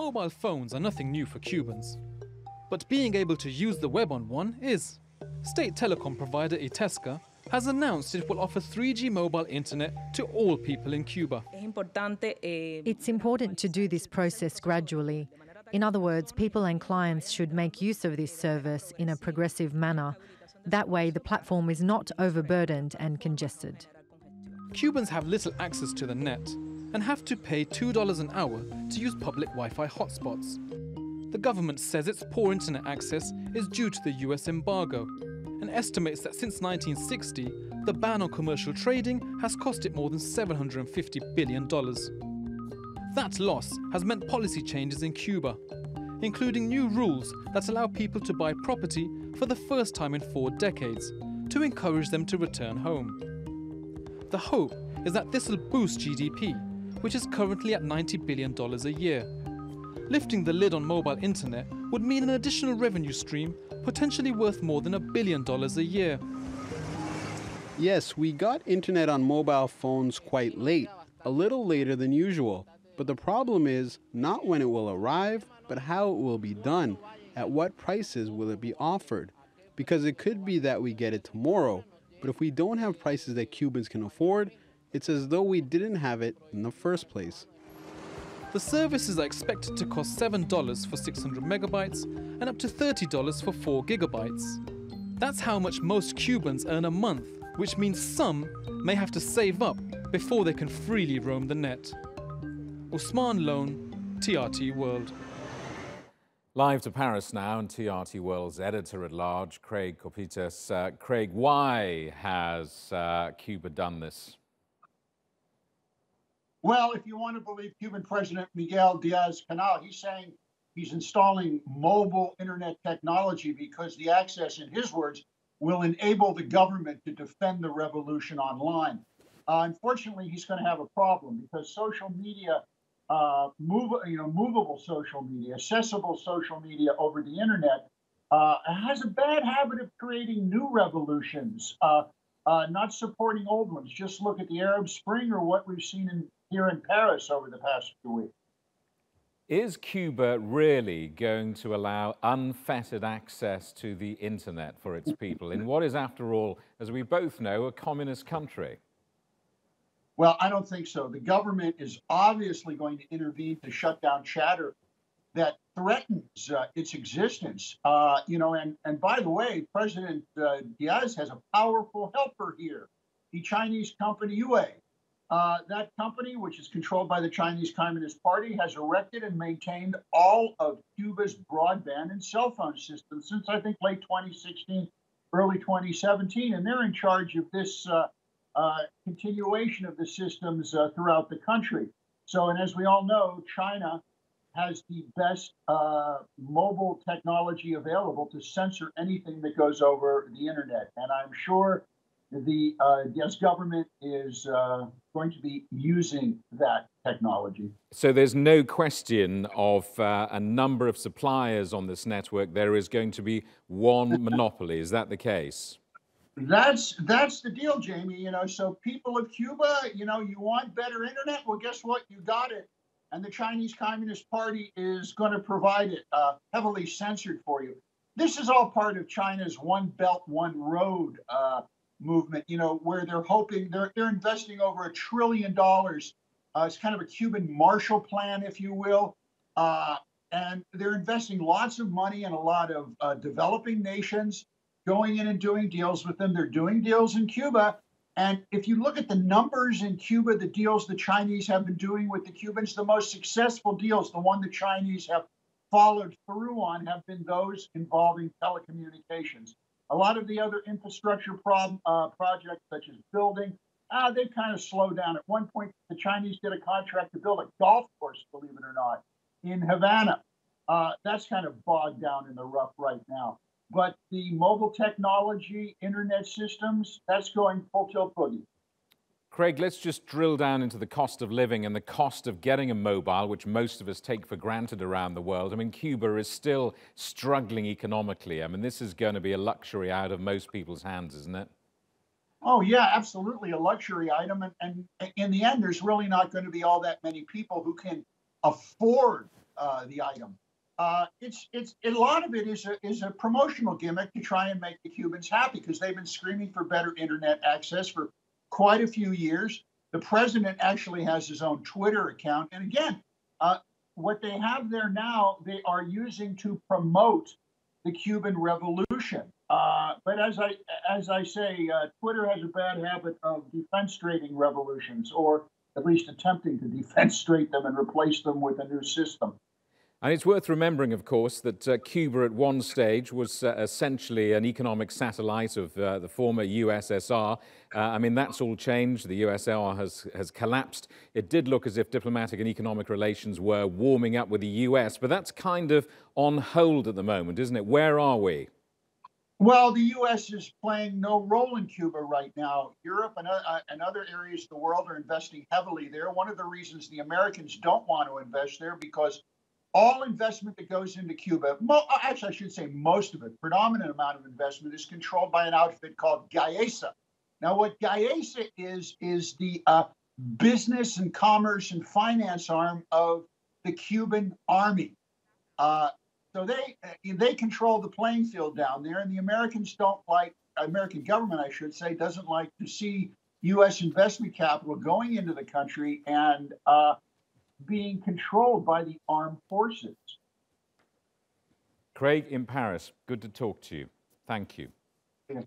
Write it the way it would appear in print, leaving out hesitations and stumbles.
Mobile phones are nothing new for Cubans, but being able to use the web on one is. State telecom provider Itesca has announced it will offer 3G mobile internet to all people in Cuba. It's important to do this process gradually. In other words, people and clients should make use of this service in a progressive manner. That way, the platform is not overburdened and congested. Cubans have little access to the net and have to pay $2 an hour to use public Wi-Fi hotspots. The government says its poor internet access is due to the US embargo and estimates that since 1960, the ban on commercial trading has cost it more than $750 billion. That loss has meant policy changes in Cuba, including new rules that allow people to buy property for the first time in 4 decades to encourage them to return home. The hope is that this will boost GDP, which is currently at $90 billion a year. Lifting the lid on mobile internet would mean an additional revenue stream potentially worth more than $1 billion a year. Yes, we got internet on mobile phones quite late, a little later than usual. But the problem is not when it will arrive, but how it will be done. At what prices will it be offered? Because it could be that we get it tomorrow, but if we don't have prices that Cubans can afford, it's as though we didn't have it in the first place. The services are expected to cost $7 for 600 megabytes and up to $30 for 4 gigabytes. That's how much most Cubans earn a month, which means some may have to save up before they can freely roam the net. Usmaan Lone, TRT World. Live to Paris now, and TRT World's editor-at-large, Craig Copetas. Craig, why has Cuba done this? Well, if you want to believe Cuban President Miguel Diaz-Canel, he's saying he's installing mobile internet technology because the access, in his words, will enable the government to defend the revolution online. Unfortunately, he's going to have a problem because social media, movable social media, accessible social media over the internet, has a bad habit of creating new revolutions, not supporting old ones. Just look at the Arab Spring or what we've seen here in Paris over the past few weeks. Is Cuba really going to allow unfettered access to the internet for its people in what is, after all, as we both know, a communist country? Well, I don't think so. The government is obviously going to intervene to shut down chatter that threatens its existence. And by the way, President Diaz has a powerful helper here, the Chinese company Huawei. That company, which is controlled by the Chinese Communist Party, has erected and maintained all of Cuba's broadband and cell phone systems since, I think, late 2016, early 2017. And they're in charge of this continuation of the systems throughout the country. So, and as we all know, China has the best mobile technology available to censor anything that goes over the internet. And I'm sure the Diaz government is going to be using that technology. So there's no question of a number of suppliers on this network. There is going to be one monopoly. Is that the case? That's the deal, Jamie. So people of Cuba, you want better internet? Well, guess what? You got it. And the Chinese Communist Party is going to provide it heavily censored for you. This is all part of China's One Belt, One Road movement, where they're hoping they're investing over $1 trillion. It's kind of a Cuban Marshall Plan, if you will. And they're investing lots of money in a lot of developing nations, going in and doing deals with them. They're doing deals in Cuba. And if you look at the numbers in Cuba, the deals the Chinese have been doing with the Cubans, the most successful deals, the one the Chinese have followed through on, have been those involving telecommunications. A lot of the other infrastructure projects, such as building, they've kind of slowed down. At one point, the Chinese did a contract to build a golf course, believe it or not, in Havana. That's kind of bogged down in the rough right now. But the mobile technology, internet systems, that's going full tilt boogie. Craig, let's just drill down into the cost of living and the cost of getting a mobile, which most of us take for granted around the world. I mean, Cuba is still struggling economically. I mean, this is going to be a luxury out of most people's hands, isn't it? Oh, yeah, absolutely a luxury item. And in the end, there's really not going to be all that many people who can afford the item. It's a lot of it is a promotional gimmick to try and make the Cubans happy because they've been screaming for better internet access for quite a few years. The president actually has his own Twitter account, and again, what they have there now, they are using to promote the Cuban Revolution. But as I say, Twitter has a bad habit of defenestrating revolutions, or at least attempting to defenestrate them and replace them with a new system. And it's worth remembering, of course, that Cuba at one stage was essentially an economic satellite of the former USSR. I mean, that's all changed. The USSR has collapsed. It did look as if diplomatic and economic relations were warming up with the US, but that's kind of on hold at the moment, isn't it? Where are we? Well, the U.S. is playing no role in Cuba right now. Europe and other areas of the world are investing heavily there. One of the reasons the Americans don't want to invest there because all investment that goes into Cuba, actually I should say most of it, predominant amount of investment is controlled by an outfit called Gaesa. Now, what Gaesa is the business and commerce and finance arm of the Cuban army. So they control the playing field down there, and the American government, I should say, doesn't like to see U.S. investment capital going into the country and being controlled by the armed forces. Craig in Paris, good to talk to you. Thank you. Yeah.